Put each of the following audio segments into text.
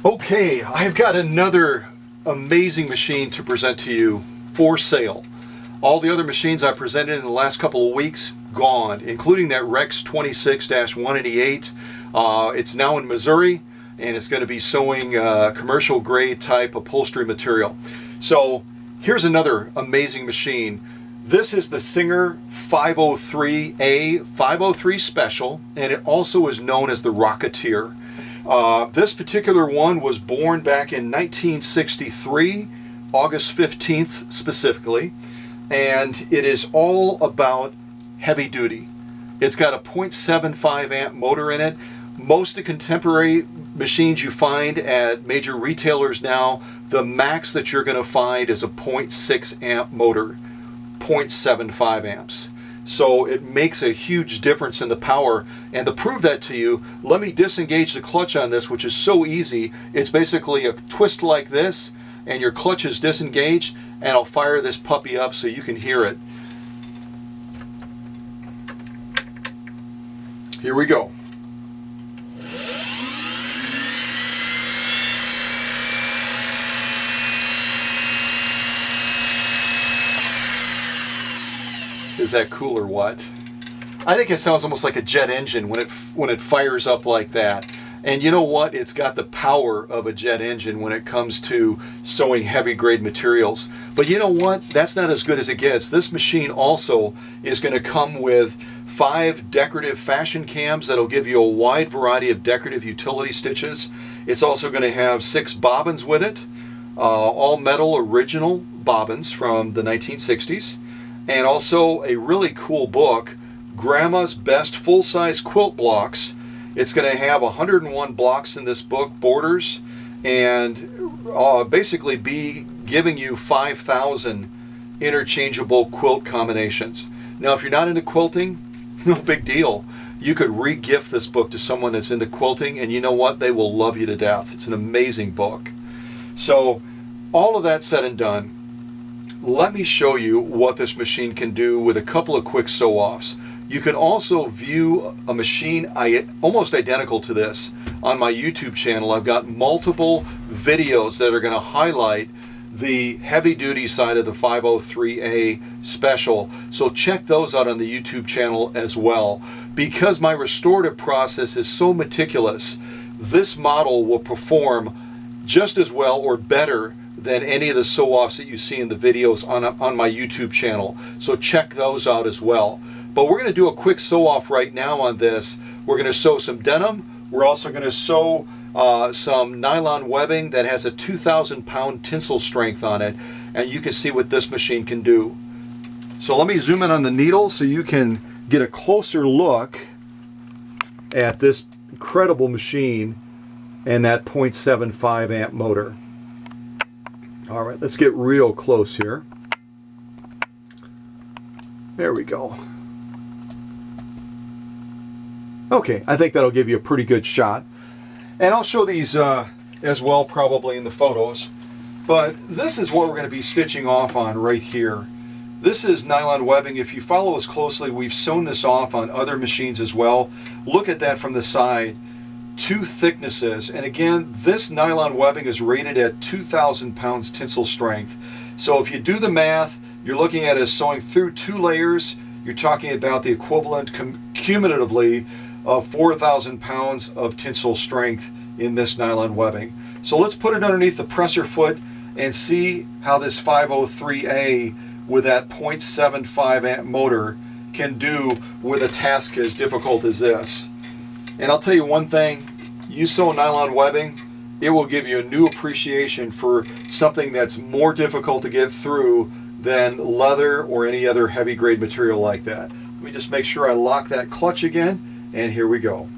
Okay, I've got another amazing machine to present to you for sale. All the other machines I presented in the last couple of weeks, gone, including that Rex 26-188. It's now in Missouri, and it's going to be sewing commercial grade type upholstery material. So here's another amazing machine. This is the Singer 503A 503 Special, and it also is known as the Rocketeer. This particular one was born back in 1963, August 15th specifically, and it is all about heavy duty. It's got a 0.75 amp motor in it. Most of the contemporary machines you find at major retailers now, the max that you're going to find is a 0.6 amp motor, 0.75 amps. So it makes a huge difference in the power. And to prove that to you, let me disengage the clutch on this, which is so easy. It's basically a twist like this, and your clutch is disengaged, and I'll fire this puppy up so you can hear it. Here we go. Is that cool or what? I think it sounds almost like a jet engine when it fires up like that. And you know what? It's got the power of a jet engine when it comes to sewing heavy grade materials. But you know what? That's not as good as it gets. This machine also is going to come with 5 decorative fashion cams that'll give you a wide variety of decorative utility stitches. It's also going to have 6 bobbins with it, all metal original bobbins from the 1960s. And also a really cool book, Grandma's Best Full-Size Quilt Blocks. It's going to have 101 blocks in this book, borders, and basically be giving you 5,000 interchangeable quilt combinations. Now, if you're not into quilting, no big deal. You could re-gift this book to someone that's into quilting, and you know what? They will love you to death. It's an amazing book. So, all of that said and done, let me show you what this machine can do with a couple of quick sew-offs. You can also view a machine almost identical to this on my YouTube channel. I've got multiple videos that are going to highlight the heavy-duty side of the 503A Special. So check those out on the YouTube channel as well. Because my restorative process is so meticulous, this model will perform just as well or better than any of the sew-offs that you see in the videos on my YouTube channel. So check those out as well. But we're going to do a quick sew-off right now on this. We're going to sew some denim. We're also going to sew some nylon webbing that has a 2,000 pound tensile strength on it. And you can see what this machine can do. So let me zoom in on the needle so you can get a closer look at this incredible machine and that 0.75 amp motor. All right, let's get real close here. There we go. Okay, I think that'll give you a pretty good shot. And I'll show these as well probably in the photos. But this is what we're going to be stitching off on right here. This is nylon webbing. If you follow us closely, we've sewn this off on other machines as well. Look at that from the side. 2 thicknesses, and again, this nylon webbing is rated at 2,000 pounds tensile strength. So if you do the math, you're looking at us sewing through 2 layers. You're talking about the equivalent cumulatively of 4,000 pounds of tensile strength in this nylon webbing. So let's put it underneath the presser foot and see how this 503A with that 0.75 amp motor can do with a task as difficult as this. And I'll tell you one thing, you sew nylon webbing, it will give you a new appreciation for something that's more difficult to get through than leather or any other heavy grade material like that. Let me just make sure I lock that clutch again, and here we go.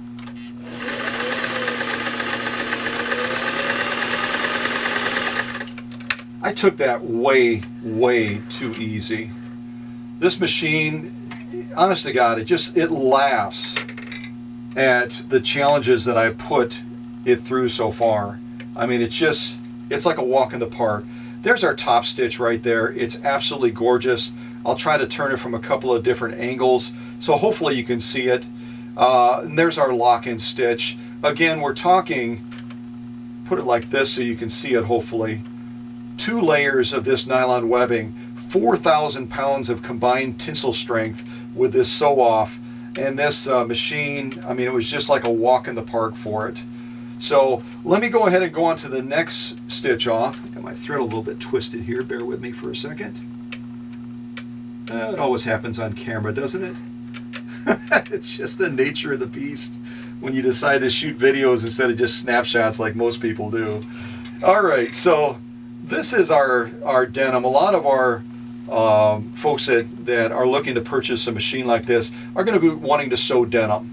I took that way too easy. This machine, honest to God, it laughs at the challenges that I put it through so far. I mean, it's like a walk in the park. There's our top stitch right there. It's absolutely gorgeous. I'll try to turn it from a couple of different angles, so hopefully you can see it. And there's our lock-in stitch. Again, we're talking put it like this so you can see it hopefully. 2 layers of this nylon webbing, 4,000 pounds of combined tensile strength with this sew-off. And this machine, I mean, it was just like a walk in the park for it. So let me go ahead and go on to the next stitch off. I got my thread a little bit twisted here. Bear with me for a second. It always happens on camera, doesn't it? It's just the nature of the beast when you decide to shoot videos instead of just snapshots like most people do. All right, so this is our denim. A lot of our folks that are looking to purchase a machine like this are going to be wanting to sew denim.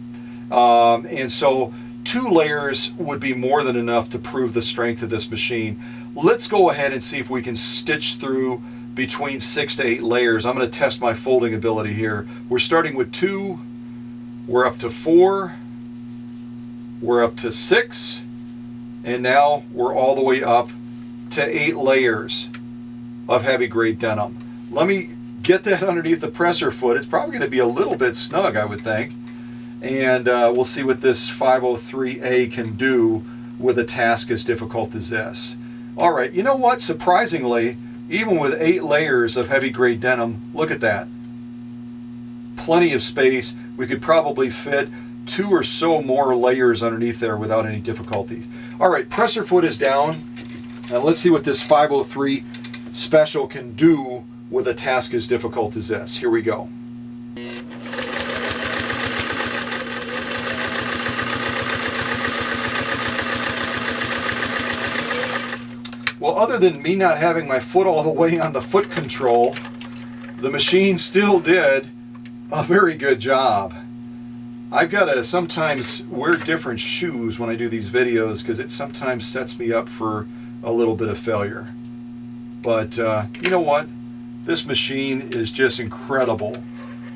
And so 2 layers would be more than enough to prove the strength of this machine. Let's go ahead and see if we can stitch through between 6 to 8 layers. I'm going to test my folding ability here. We're starting with 2, we're up to 4, we're up to 6, and now we're all the way up to 8 layers of heavy grade denim. Let me get that underneath the presser foot. It's probably going to be a little bit snug, I would think. And we'll see what this 503A can do with a task as difficult as this. All right, you know what? Surprisingly, even with 8 layers of heavy grade denim, look at that. Plenty of space. We could probably fit 2 or so more layers underneath there without any difficulties. All right, presser foot is down. Now let's see what this 503 special can do with a task as difficult as this. Here we go. Well, other than me not having my foot all the way on the foot control, the machine still did a very good job. I've got to sometimes wear different shoes when I do these videos because it sometimes sets me up for a little bit of failure. But you know what? This machine is just incredible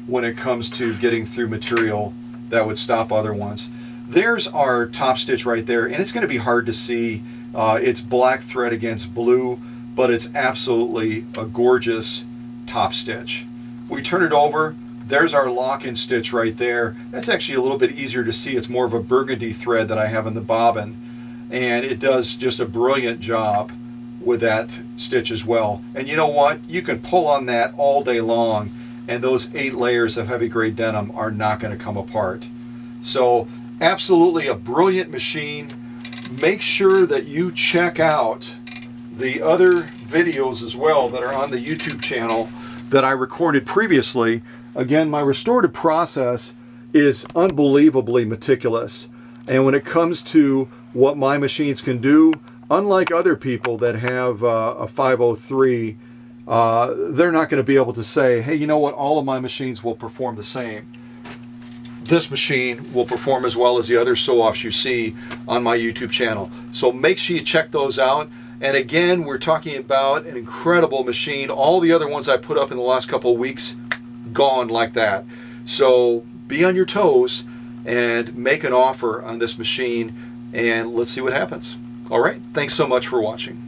when it comes to getting through material that would stop other ones. There's our top stitch right there, and it's going to be hard to see. It's black thread against blue, but it's absolutely a gorgeous top stitch. We turn it over, there's our lock-in stitch right there. That's actually a little bit easier to see. It's more of a burgundy thread that I have in the bobbin, and it does just a brilliant job with that stitch as well. And you know what? You can pull on that all day long, and those 8 layers of heavy grade denim are not going to come apart. So absolutely a brilliant machine. Make sure that you check out the other videos as well that are on the YouTube channel that I recorded previously. Again, my restorative process is unbelievably meticulous. And when it comes to what my machines can do, unlike other people that have a 503, they're not going to be able to say, hey, you know what, all of my machines will perform the same. This machine will perform as well as the other sew-offs you see on my YouTube channel. So make sure you check those out. And again, we're talking about an incredible machine. All the other ones I put up in the last couple of weeks, gone like that. So be on your toes and make an offer on this machine, and let's see what happens. All right, thanks so much for watching.